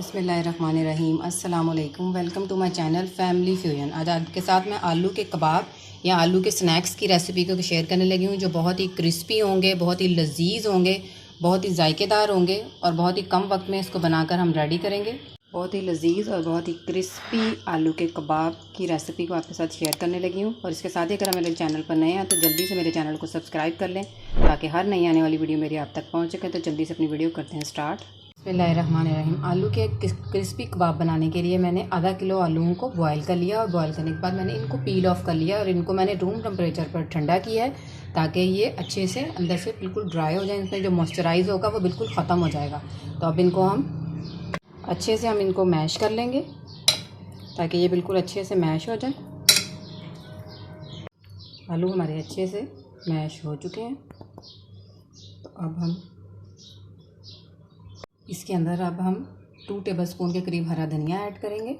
बिस्मिल्लाहिर्रहमानिर्रहीम। अस्सलाम वालेकुम। Welcome to my channel family fusion. आज आपके साथ मैं आलू के कबाब या आलू के स्नैक्स की रेसिपी को शेयर करने लगी हूँ, जो बहुत ही क्रिस्पी होंगे, बहुत ही लजीज होंगे, बहुत ही जायकेदार होंगे और बहुत ही कम वक्त में इसको बनाकर हम रेडी करेंगे। बहुत ही लजीज और बहुत ही क्रिस्पी आलू के कबाब की रेसिपी को आपके साथ शेयर करने लगी हूँ। और इसके साथ ही अगर मेरे चैनल पर नए हैं तो जल्दी से मेरे चैनल को सब्सक्राइब कर लें, ताकि हर नई आने वाली वीडियो मेरी आप तक पहुँच सके। तो जल्दी से अपनी वीडियो करते हैं स्टार्ट। बिस्मिल्लाहिर्रहमानिर्रहीम। आलू के क्रिस्पी कबाब बनाने के लिए मैंने आधा किलो आलूओं को बॉयल कर लिया और बॉयल करने के बाद मैंने इनको पील ऑफ कर लिया और इनको मैंने रूम टेम्परेचर पर ठंडा किया है, ताकि ये अच्छे से अंदर से बिल्कुल ड्राई हो जाए। इसमें जो मॉइस्चराइज होगा वो बिल्कुल ख़त्म हो जाएगा। तो अब इनको हम अच्छे से इनको मैश कर लेंगे, ताकि ये बिल्कुल अच्छे से मैश हो जाए। आलू हमारे अच्छे से मैश हो चुके हैं। तो अब हम इसके अंदर हम 2 टेबलस्पून के करीब हरा धनिया ऐड करेंगे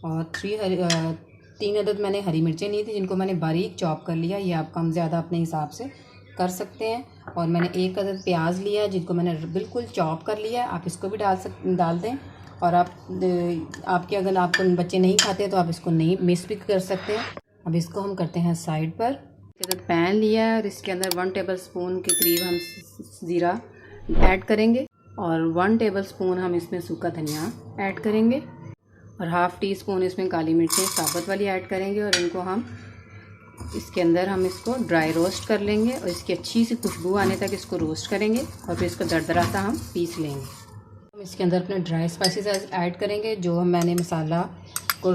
और 3 अदद मैंने हरी मिर्चें ली थी, जिनको मैंने बारीक चॉप कर लिया। ये आप कम ज़्यादा अपने हिसाब से कर सकते हैं। और मैंने 1 अदद प्याज लिया, जिनको मैंने बिल्कुल चॉप कर लिया। आप इसको भी डाल दें। और आपके अगर आपको बच्चे नहीं खाते तो आप इसको नहीं मिस भी कर सकते हैं। अब इसको हम करते हैं साइड पर। पैन लिया है और इसके अंदर 1 टेबलस्पून के करीब हम ज़ीरा ऐड करेंगे और 1 टेबलस्पून हम इसमें सूखा धनिया ऐड करेंगे और हाफ़ टी स्पून इसमें काली मिर्चें साबुत वाली ऐड करेंगे। और इनको हम इसके अंदर हम इसको ड्राई रोस्ट कर लेंगे और इसकी अच्छी सी खुशबू आने तक इसको रोस्ट करेंगे और फिर इसको दरदरा सा हम पीस लेंगे। हम इसके अंदर अपने ड्राई स्पाइसेस ऐड करेंगे। जो मैंने मसाला को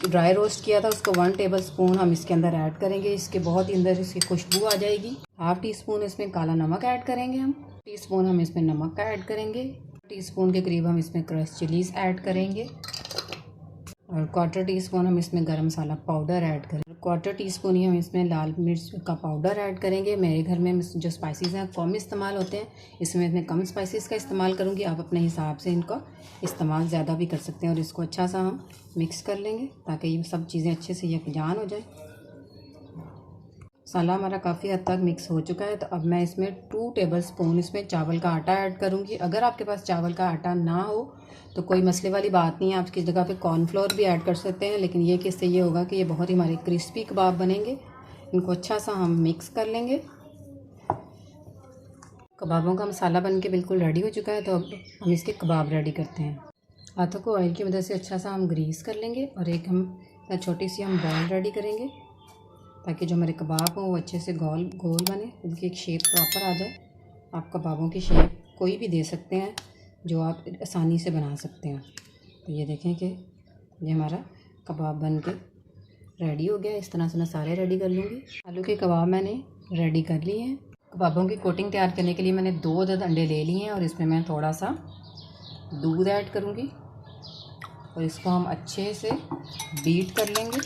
ड्राई रोस्ट किया था, उसको 1 टेबलस्पून हम इसके अंदर ऐड करेंगे। इसके बहुत ही अंदर इसकी खुशबू आ जाएगी। हाफ़ टी स्पून इसमें काला नमक ऐड करेंगे। हम टीस्पून हम इसमें नमक का ऐड करेंगे। टीस्पून के करीब हम इसमें क्रश चिलीज ऐड करेंगे और 1/4 टीस्पून हम इसमें गरम मसाला पाउडर ऐड करेंगे। 1/4 टीस्पून ही हम इसमें लाल मिर्च का पाउडर ऐड करेंगे। मेरे घर में जो स्पाइसेस हैं कम इस्तेमाल होते हैं, इसमें मैं कम स्पाइसेस का इस्तेमाल करूँगी। आप अपने हिसाब से इनका इस्तेमाल ज़्यादा भी कर सकते हैं। और इसको अच्छा सा हम मिक्स कर लेंगे, ताकि ये सब चीज़ें अच्छे से यकजान हो जाए। मसाला हमारा काफ़ी हद तक मिक्स हो चुका है। तो अब मैं इसमें 2 टेबलस्पून इसमें चावल का आटा ऐड करूँगी। अगर आपके पास चावल का आटा ना हो तो कोई मसले वाली बात नहीं है, आप इसकी जगह पे कॉर्नफ्लोर भी ऐड कर सकते हैं। लेकिन ये किससे ये होगा कि ये बहुत ही हमारे क्रिस्पी कबाब बनेंगे। इनको अच्छा सा हम मिक्स कर लेंगे। कबाबों का मसाला बन के बिल्कुल रेडी हो चुका है। तो अब हम इसके कबाब रेडी करते हैं। हाथों को ऑयल की मदद से अच्छा सा हम ग्रीस कर लेंगे और एक हम छोटी सी हम बॉल रेडी करेंगे, ताकि जो हमारे कबाब हों वो अच्छे से गोल बने, उनकी एक शेप प्रॉपर आ जाए। आप कबाबों की शेप कोई भी दे सकते हैं, जो आप आसानी से बना सकते हैं। तो ये देखें कि ये हमारा कबाब बन के रेडी हो गया। इस तरह से मैं सारे रेडी कर लूँगी। आलू के कबाब मैंने रेडी कर लिए हैं। कबाबों की कोटिंग तैयार करने के लिए मैंने 2 अदद अंडे ले लिए हैं और इसमें मैं थोड़ा सा दूध ऐड करूँगी और इसको हम अच्छे से बीट कर लेंगे।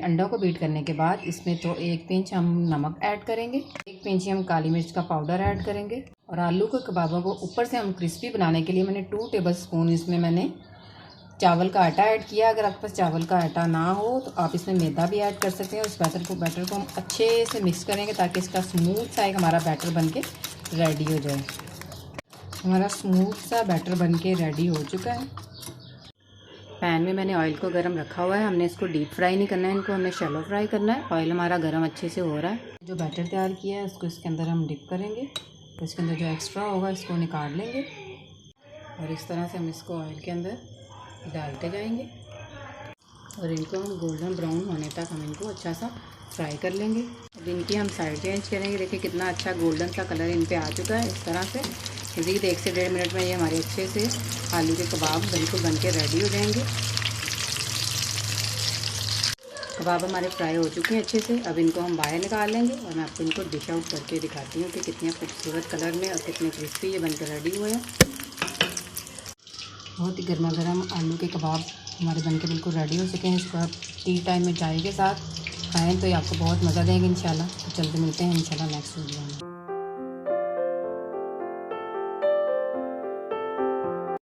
अंडों को बीट करने के बाद इसमें तो 1 पिंच हम नमक ऐड करेंगे, 1 पिंच हम काली मिर्च का पाउडर ऐड करेंगे। और आलू के कबाबों को ऊपर से हम क्रिस्पी बनाने के लिए मैंने 2 टेबलस्पून इसमें मैंने चावल का आटा ऐड किया। अगर आपके पास चावल का आटा ना हो तो आप इसमें मैदा भी ऐड कर सकते हैं। उस बैटर को हम अच्छे से मिक्स करेंगे, ताकि इसका स्मूथ सा एक हमारा बैटर बन के रेडी हो जाए। हमारा स्मूथ सा बैटर बन के रेडी हो चुका है। पैन में मैंने ऑयल को गरम रखा हुआ है। हमने इसको डीप फ्राई नहीं करना है, इनको हमने शैलो फ्राई करना है। ऑयल हमारा गरम अच्छे से हो रहा है। जो बैटर तैयार किया है उसको इसके अंदर हम डिप करेंगे। तो इसके अंदर जो एक्स्ट्रा होगा इसको निकाल लेंगे और इस तरह से हम इसको ऑयल के अंदर डालते जाएंगे और इनको हम गोल्डन ब्राउन होने तक हम इनको अच्छा सा फ्राई कर लेंगे। अब इनकी हम साइड चेंज करेंगे। देखिए कितना अच्छा गोल्डन सा कलर इन पर आ चुका है। इस तरह से मज़ीद 1 से 1.5 मिनट में ये हमारे अच्छे से आलू के कबाब बिल्कुल बन के रेडी हो जाएंगे। कबाब हमारे फ्राई हो चुके हैं अच्छे से। अब इनको हम बाहर निकाल लेंगे और मैं आपको इनको डिश आउट करके दिखाती हूँ कि कितने खूबसूरत कलर में और कितने क्रिस्पी ये बनकर रेडी हुए हैं। बहुत ही गर्मा गर्म आलू के कबाब हमारे बनके बिल्कुल रेडी हो चुके हैं। इसको आप टी टाइम में चाय के साथ खाएँ तो ये आपको बहुत मज़ा देंगे इंशाल्लाह। तो जल्दी मिलते हैं इंशाल्लाह नेक्स्ट वीडियो में।